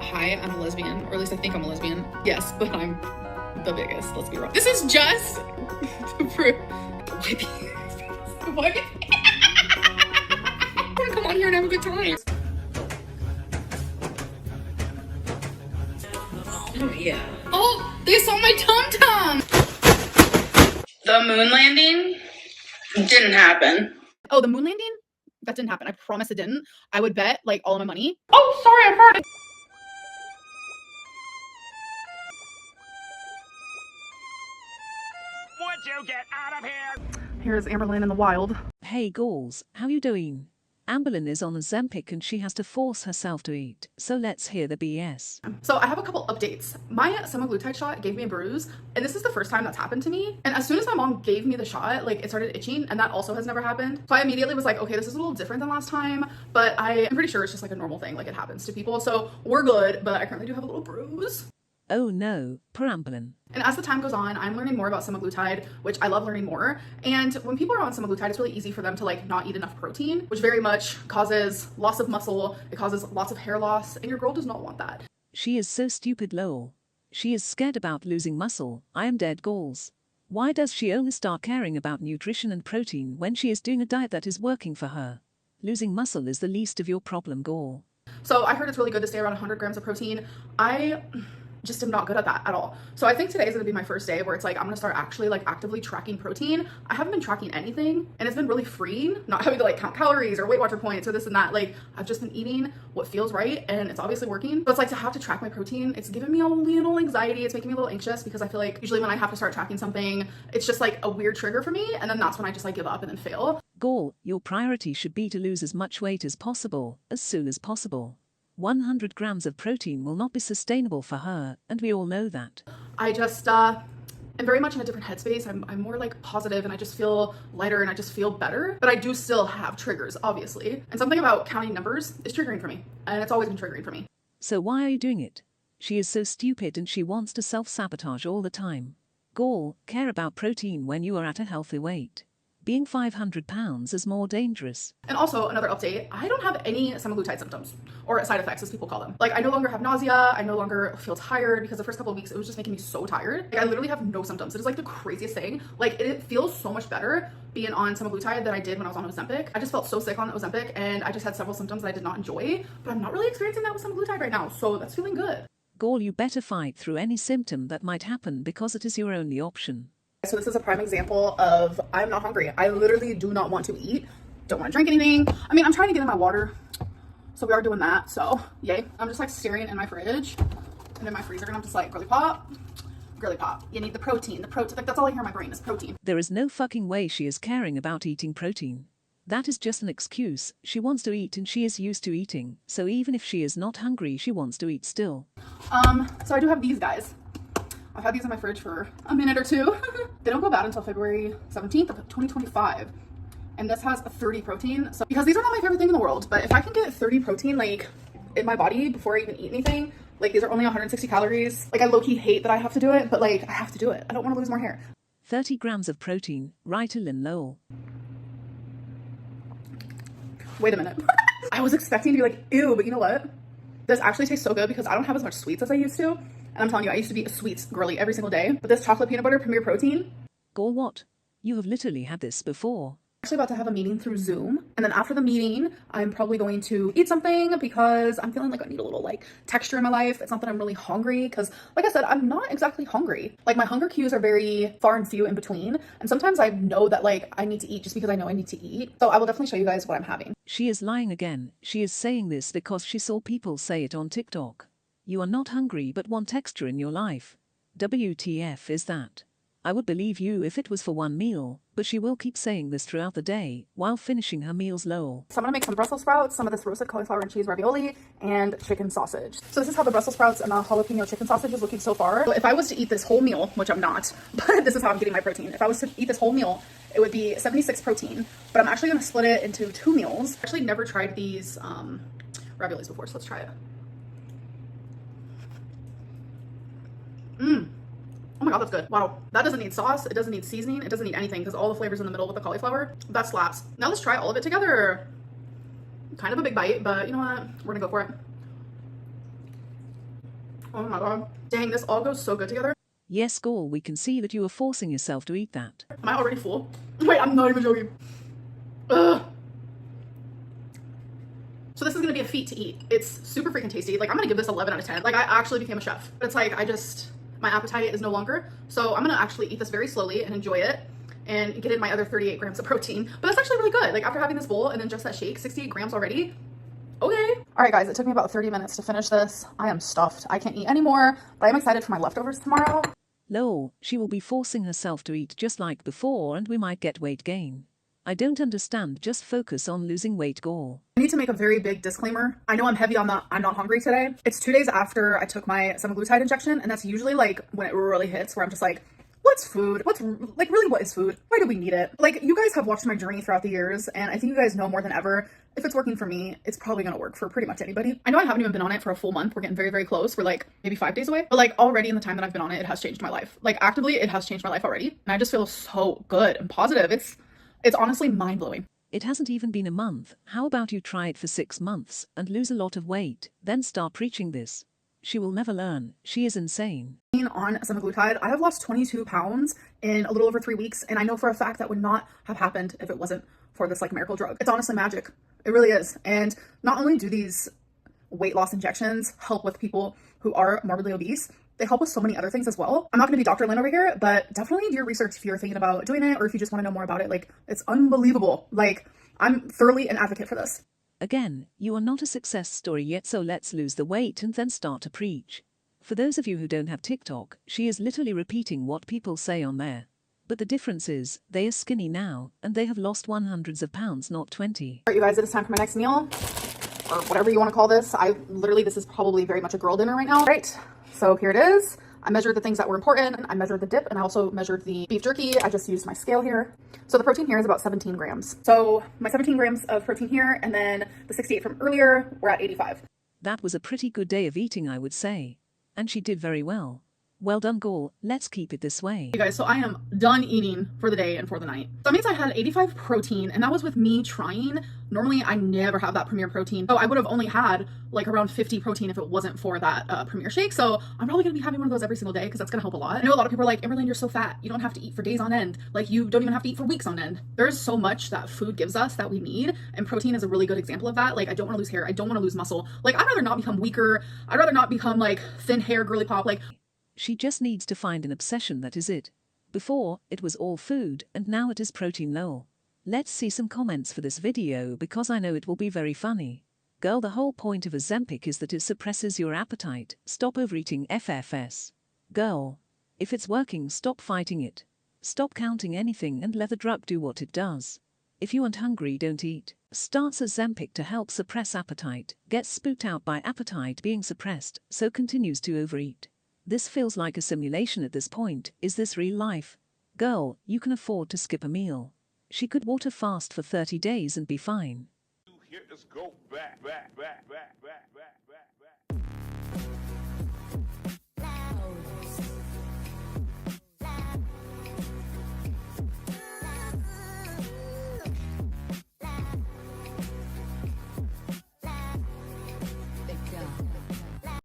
hi, I'm a lesbian, or at least I think I'm a lesbian. Yes, but I'm the biggest, let's be real. This is just to prove. Wipe your face. Come on here and have a good time. Oh yeah. Oh, they saw my tum-tum! The moon landing didn't happen. Oh, the moon landing? That didn't happen. I promise it didn't. I would bet like all of my money. Oh, sorry, I farted. Would you get out of here? Here's Amberlynn in the wild. Hey ghouls, how you doing? Amberlynn is on Ozempic and she has to force herself to eat, so let's hear the BS. So I have a couple updates. My Semaglutide shot gave me a bruise, and this is the first time that's happened to me. And as soon as my mom gave me the shot, like it started itching, and that also has never happened. So I immediately was like, okay, this is a little different than last time, but I'm pretty sure it's just like a normal thing, like it happens to people. So we're good, but I currently do have a little bruise. Oh no, poor Amberlynn. And as the time goes on, I'm learning more about semaglutide, which I love learning more. And when people are on semaglutide, it's really easy for them to like not eat enough protein, which very much causes loss of muscle. It causes lots of hair loss, and your girl does not want that. She is so stupid, lol. She is scared about losing muscle. I am dead goals. Why does she only start caring about nutrition and protein when she is doing a diet that is working for her? Losing muscle is the least of your problem, Gall. So I heard it's really good to stay around 100 grams of protein. I just am not good at that at all. So I think today is gonna be my first day where it's like I'm gonna start actually like actively tracking protein. I haven't been tracking anything, and it's been really freeing, not having to like count calories or Weight Watcher points or this and that. Like I've just been eating what feels right, and it's obviously working. But it's like to have to track my protein, it's giving me a little anxiety. It's making me a little anxious because I feel like usually when I have to start tracking something, it's just like a weird trigger for me, and then that's when I just like give up and then fail. Gall, your priority should be to lose as much weight as possible, as soon as possible. 100 grams of protein will not be sustainable for her, and we all know that. I just am very much in a different headspace. I'm more like positive, and I just feel lighter, and I just feel better. But I do still have triggers, obviously. And something about counting numbers is triggering for me, and it's always been triggering for me. So why are you doing it? She is so stupid and she wants to self-sabotage all the time. Gall, care about protein when you are at a healthy weight. Being 500 pounds is more dangerous. And also another update, I don't have any semaglutide symptoms or side effects as people call them. Like I no longer have nausea, I no longer feel tired because the first couple of weeks it was just making me so tired. Like I literally have no symptoms. It is like the craziest thing. Like it feels so much better being on semaglutide than I did when I was on Ozempic. I just felt so sick on Ozempic and I just had several symptoms that I did not enjoy, but I'm not really experiencing that with semaglutide right now. So that's feeling good. Gall, you better fight through any symptom that might happen because it is your only option. So this is a prime example of I'm not hungry. I literally do not want to eat, don't want to drink anything. I mean, I'm trying to get in my water, so we are doing that, so yay. I'm just like staring in my fridge and in my freezer, and I'm just like, girly pop, you need the protein, like that's all I hear in my brain is protein. There is no fucking way she is caring about eating protein. That is just an excuse. She wants to eat and she is used to eating, so even if she is not hungry, she wants to eat still. So I do have these guys. I've had these in my fridge for a minute or two. They don't go bad until February 17th of 2025. And this has a 30 protein. So because these are not my favorite thing in the world, but if I can get 30 protein like in my body before I even eat anything, like these are only 160 calories. Like I low-key hate that I have to do it, but like I have to do it. I don't want to lose more hair. 30 grams of protein, right, Lynn lol. Wait a minute. I was expecting to be like, ew, but you know what? This actually tastes so good because I don't have as much sweets as I used to. And I'm telling you, I used to be a sweets girly every single day. But this chocolate peanut butter Premier Protein. Gall, what? You have literally had this before. I'm actually about to have a meeting through Zoom. And then after the meeting, I'm probably going to eat something because I'm feeling like I need a little like texture in my life. It's not that I'm really hungry because like I said, I'm not exactly hungry. Like my hunger cues are very far and few in between. And sometimes I know that like I need to eat just because I know I need to eat. So I will definitely show you guys what I'm having. She is lying again. She is saying this because she saw people say it on TikTok. You are not hungry but want texture in your life. WTF is that? I would believe you if it was for one meal, but she will keep saying this throughout the day while finishing her meals lol. So I'm gonna make some Brussels sprouts, some of this roasted cauliflower and cheese ravioli, and chicken sausage. So this is how the Brussels sprouts and the jalapeno chicken sausage is looking so far. So if I was to eat this whole meal, which I'm not, but this is how I'm getting my protein. If I was to eat this whole meal, it would be 76 protein, but I'm actually gonna split it into 2 meals. I've actually never tried these raviolis before, so let's try it. Oh my god, that's good. Wow. That doesn't need sauce. It doesn't need seasoning. It doesn't need anything because all the flavors in the middle with the cauliflower. That slaps. Now let's try all of it together. Kind of a big bite, but you know what? We're gonna go for it. Oh my god. Dang, this all goes so good together. Yes, girl, we can see that you are forcing yourself to eat that. Am I already full? Wait, I'm not even joking. Ugh. So this is gonna be a feat to eat. It's super freaking tasty. Like, I'm gonna give this 11 out of 10. Like, I actually became a chef. But it's like, my appetite is no longer. So I'm gonna actually eat this very slowly and enjoy it and get in my other 38 grams of protein. But that's actually really good. Like, after having this bowl and then just that shake, 68 grams already. Okay. All right, guys, it took me about 30 minutes to finish this. I am stuffed. I can't eat anymore, but I'm excited for my leftovers tomorrow. Lol, she will be forcing herself to eat just like before and we might get weight gain. I don't understand, just focus on losing weight, girl. I need to make a very big disclaimer. I know I'm heavy on the I'm not hungry today. It's 2 days after I took my semaglutide injection, and that's usually like when it really hits, where I'm just like, what's food? What's like really what is food? Why do we need it? Like, you guys have watched my journey throughout the years, and I think you guys know more than ever, if it's working for me, it's probably gonna work for pretty much anybody. I know I haven't even been on it for a full month. We're getting very, very close. We're like maybe 5 days away. But like already in the time that I've been on it, it has changed my life. Like actively, it has changed my life already. And I just feel so good and positive. It's honestly mind-blowing. It hasn't even been a month. How about you try it for 6 months and lose a lot of weight, then start preaching this? She will never learn. She is insane. On semaglutide, I have lost 22 pounds in a little over 3 weeks, and I know for a fact that would not have happened if it wasn't for this like miracle drug. It's honestly magic. It really is. And not only do these weight loss injections help with people who are morbidly obese, they help with so many other things as well. I'm not going to be Dr. Lynn over here, but definitely do your research if you're thinking about doing it or if you just want to know more about it. Like, it's unbelievable. Like, I'm thoroughly an advocate for this. Again, you are not a success story yet, so let's lose the weight and then start to preach. For those of you who don't have TikTok, she is literally repeating what people say on there. But the difference is, they are skinny now, and they have lost hundreds of pounds, not 20. All right, you guys, it is time for my next meal, or whatever you want to call this. This is probably very much a girl dinner right now. All right, so here it is. I measured the things that were important. I measured the dip, and I also measured the beef jerky. I just used my scale here. So the protein here is about 17 grams. So my 17 grams of protein here, and then the 68 from earlier, we're at 85. That was a pretty good day of eating, I would say. And she did very well. Well done, girl. Let's keep it this way. Hey guys, so I am done eating for the day and for the night. So that means I had 85 protein, and that was with me trying. Normally, I never have that Premier protein. So I would have only had like around 50 protein if it wasn't for that Premier shake. So I'm probably gonna be having one of those every single day because that's gonna help a lot. I know a lot of people are like, Amberlynn, you're so fat. You don't have to eat for days on end. Like, you don't even have to eat for weeks on end. There's so much that food gives us that we need, and protein is a really good example of that. Like, I don't wanna lose hair. I don't wanna lose muscle. Like, I'd rather not become weaker. I'd rather not become like thin hair, girly pop. Like, she just needs to find an obsession, that is it. Before, it was all food, and now it is protein lol. Let's see some comments for this video because I know it will be very funny. Girl, the whole point of Ozempic is that it suppresses your appetite. Stop overeating FFS. Girl, if it's working, stop fighting it. Stop counting anything and let the drug do what it does. If you aren't hungry, don't eat. Starts Ozempic to help suppress appetite, gets spooked out by appetite being suppressed, so continues to overeat. This feels like a simulation at this point. Is this real life? Girl, you can afford to skip a meal. She could water fast for 30 days and be fine. Let's go back.